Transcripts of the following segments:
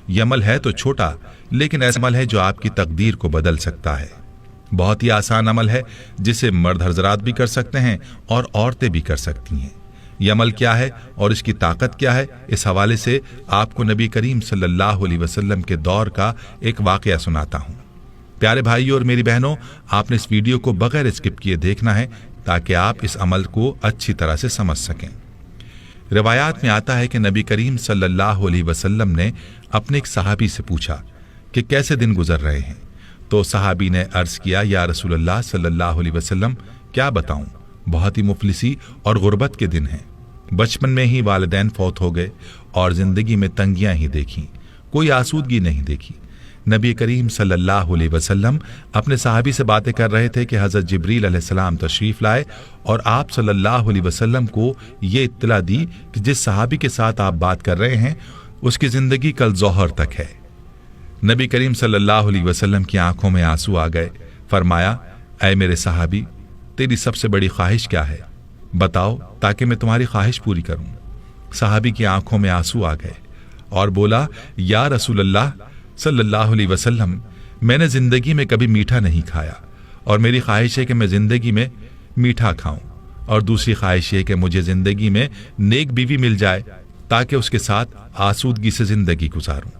یہ عمل ہے تو چھوٹا، لیکن ایسا عمل ہے جو آپ کی تقدیر کو بدل سکتا ہے۔ بہت ہی آسان عمل ہے جسے مرد حضرات بھی کر سکتے ہیں اور عورتیں بھی کر سکتی ہیں۔ یہ عمل کیا ہے اور اس کی طاقت کیا ہے، اس حوالے سے آپ کو نبی کریم صلی اللہ علیہ وسلم کے دور کا ایک واقعہ سناتا ہوں۔ پیارے بھائیوں اور میری بہنوں، آپ نے اس ویڈیو کو بغیر اسکپ کیے دیکھنا ہے تاکہ آپ اس عمل کو اچھی طرح سے سمجھ سکیں۔ روایات میں آتا ہے کہ نبی کریم صلی اللہ علیہ وسلم نے اپنے ایک صحابی سے پوچھا کہ کیسے دن گزر رہے ہیں، تو صحابی نے عرض کیا، یا رسول اللہ صلی اللہ علیہ وسلم کیا بتاؤں، بہت ہی مفلسی اور غربت کے دن ہیں۔ بچپن میں ہی والدین فوت ہو گئے اور زندگی میں تنگیاں ہی دیکھیں، کوئی آسودگی نہیں دیکھی۔ نبی کریم صلی اللہ علیہ وسلم اپنے صحابی سے باتیں کر رہے تھے کہ حضرت جبریل علیہ السلام تشریف لائے اور آپ صلی اللہ علیہ وسلم کو یہ اطلاع دی کہ جس صحابی کے ساتھ آپ بات کر رہے ہیں اس کی زندگی کل ظہر تک ہے۔ نبی کریم صلی اللہ علیہ وسلم کی آنکھوں میں آنسو آ گئے۔ فرمایا، اے میرے صحابی، تیری سب سے بڑی خواہش کیا ہے؟ بتاؤ تاکہ میں تمہاری خواہش پوری کروں۔ صحابی کی آنکھوں میں آنسو آ گئے اور بولا، یا رسول اللہ صلی اللہ علیہ وسلم، میں نے زندگی میں کبھی میٹھا نہیں کھایا اور میری خواہش ہے کہ میں زندگی میں میٹھا کھاؤں، اور دوسری خواہش یہ کہ مجھے زندگی میں نیک بیوی مل جائے تاکہ اس کے ساتھ آسودگی سے زندگی گزاروں۔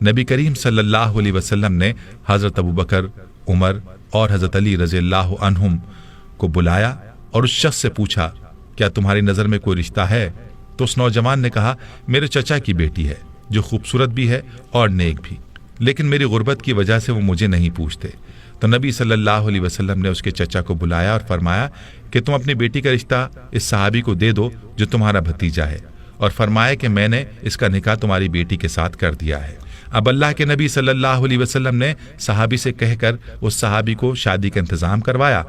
نبی کریم صلی اللہ علیہ وسلم نے حضرت ابوبکر، عمر اور حضرت علی رضی اللہ عنہم کو بلایا اور اس شخص سے پوچھا، کیا تمہاری نظر میں کوئی رشتہ ہے؟ تو اس نوجوان نے کہا، میرے چچا کی بیٹی ہے جو خوبصورت بھی ہے اور نیک بھی، لیکن میری غربت کی وجہ سے وہ مجھے نہیں پوچھتے۔ تو نبی صلی اللہ علیہ وسلم نے اس کے چچا کو بلایا اور فرمایا کہ تم اپنی بیٹی کا رشتہ اس صحابی کو دے دو جو تمہارا بھتیجا ہے، اور فرمایا کہ میں نے اس کا نکاح تمہاری بیٹی کے ساتھ کر دیا ہے۔ اب اللہ کے نبی صلی اللہ علیہ وسلم نے صحابی سے کہہ کر اس صحابی کو شادی کا انتظام کروایا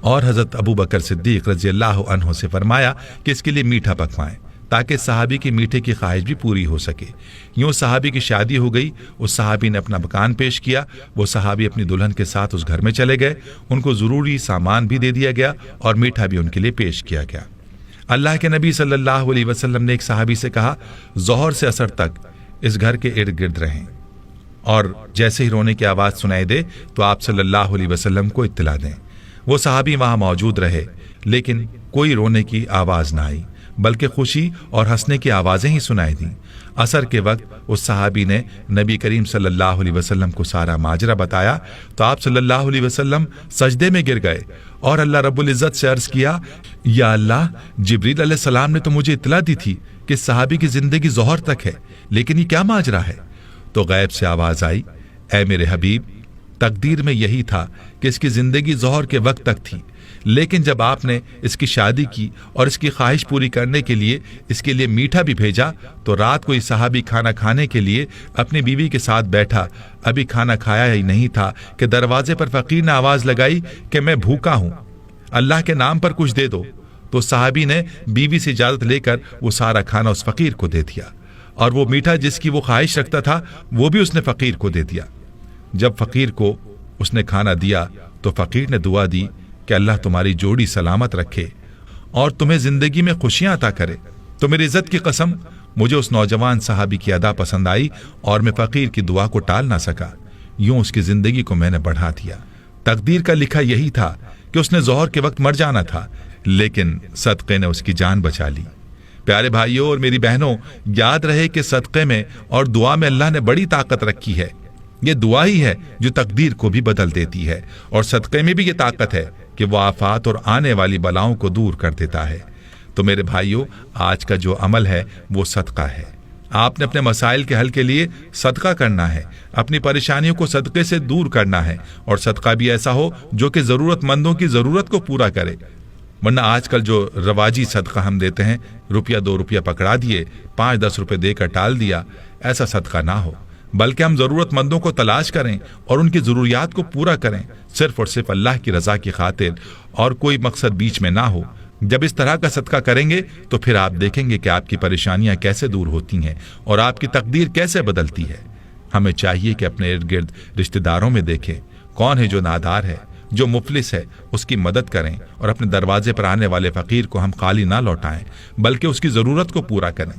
اور حضرت ابوبکر صدیق رضی اللہ عنہ سے فرمایا کہ اس کے لیے میٹھا پکوائیں تاکہ صحابی کی میٹھے کی خواہش بھی پوری ہو سکے۔ یوں صحابی کی شادی ہو گئی۔ اس صحابی نے اپنا مکان پیش کیا، وہ صحابی اپنی دلہن کے ساتھ اس گھر میں چلے گئے، ان کو ضروری سامان بھی دے دیا گیا اور میٹھا بھی ان کے لیے پیش کیا گیا۔ اللہ کے نبی صلی اللہ علیہ وسلم نے ایک صحابی سے کہا، ظہر سے عصر تک اس گھر کے ارد گرد رہیں، اور جیسے ہی رونے کی آواز سنائی دے تو آپ صلی اللہ علیہ وسلم کو اطلاع دیں۔ وہ صحابی وہاں موجود رہے، لیکن کوئی رونے کی آواز نہ آئی، بلکہ خوشی اور ہنسنے کی آوازیں ہی سنائی دیں۔ عصر کے وقت اس صحابی نے نبی کریم صلی اللہ علیہ وسلم کو سارا ماجرا بتایا تو آپ صلی اللہ علیہ وسلم سجدے میں گر گئے اور اللہ رب العزت سے عرض کیا، یا اللہ، جبریل علیہ السلام نے تو مجھے اطلاع دی تھی کہ صحابی کی زندگی ظہر تک ہے، لیکن یہ کیا ماجرا ہے؟ تو غیب سے آواز آئی، اے میرے حبیب، تقدیر میں یہی تھا کہ اس کی زندگی ظہر کے وقت تک تھی، لیکن جب آپ نے اس کی شادی کی اور اس کی خواہش پوری کرنے کے لیے اس کے لیے میٹھا بھی بھیجا تو رات کو یہ صحابی کھانا کھانے کے لیے اپنی بیوی کے ساتھ بیٹھا، ابھی کھانا کھایا ہی نہیں تھا کہ دروازے پر فقیر نے آواز لگائی کہ میں بھوکا ہوں، اللہ کے نام پر کچھ دے دو۔ تو صحابی نے بیوی سے اجازت لے کر وہ سارا کھانا اس فقیر کو دے دیا، اور وہ میٹھا جس کی وہ خواہش رکھتا تھا وہ بھی اس نے فقیر کو دے دیا۔ جب فقیر کو اس نے کھانا دیا تو فقیر نے دعا دی کہ اللہ تمہاری جوڑی سلامت رکھے اور تمہیں زندگی میں خوشیاں عطا کرے۔ تو میری عزت کی قسم، مجھے اس نوجوان صحابی کی ادا پسند آئی اور میں فقیر کی دعا کو ٹال نہ سکا، یوں اس کی زندگی کو میں نے بڑھا دیا۔ تقدیر کا لکھا یہی تھا کہ اس نے ظہر کے وقت مر جانا تھا، لیکن صدقے نے اس کی جان بچا لی۔ پیارے بھائیوں اور میری بہنوں، یاد رہے کہ صدقے میں اور دعا میں اللہ نے بڑی طاقت رکھی ہے۔ یہ دعا ہی ہے جو تقدیر کو بھی بدل دیتی ہے، اور صدقے میں بھی یہ طاقت ہے کہ وہ آفات اور آنے والی بلاؤں کو دور کر دیتا ہے۔ تو میرے بھائیوں، آج کا جو عمل ہے وہ صدقہ ہے۔ آپ نے اپنے مسائل کے حل کے لیے صدقہ کرنا ہے، اپنی پریشانیوں کو صدقے سے دور کرنا ہے، اور صدقہ بھی ایسا ہو جو کہ ضرورت مندوں کی ضرورت کو پورا کرے۔ ورنہ آج کل جو رواجی صدقہ ہم دیتے ہیں، روپیہ 2 روپیہ پکڑا دیے، 5-10 روپے دے کر ٹال دیا، ایسا صدقہ نہ ہو، بلکہ ہم ضرورت مندوں کو تلاش کریں اور ان کی ضروریات کو پورا کریں، صرف اور صرف اللہ کی رضا کی خاطر، اور کوئی مقصد بیچ میں نہ ہو۔ جب اس طرح کا صدقہ کریں گے تو پھر آپ دیکھیں گے کہ آپ کی پریشانیاں کیسے دور ہوتی ہیں اور آپ کی تقدیر کیسے بدلتی ہے۔ ہمیں چاہیے کہ اپنے ارد گرد رشتہ داروں میں دیکھیں کون ہے جو نادار ہے، جو مفلس ہے، اس کی مدد کریں، اور اپنے دروازے پر آنے والے فقیر کو ہم خالی نہ لوٹائیں بلکہ اس کی ضرورت کو پورا کریں۔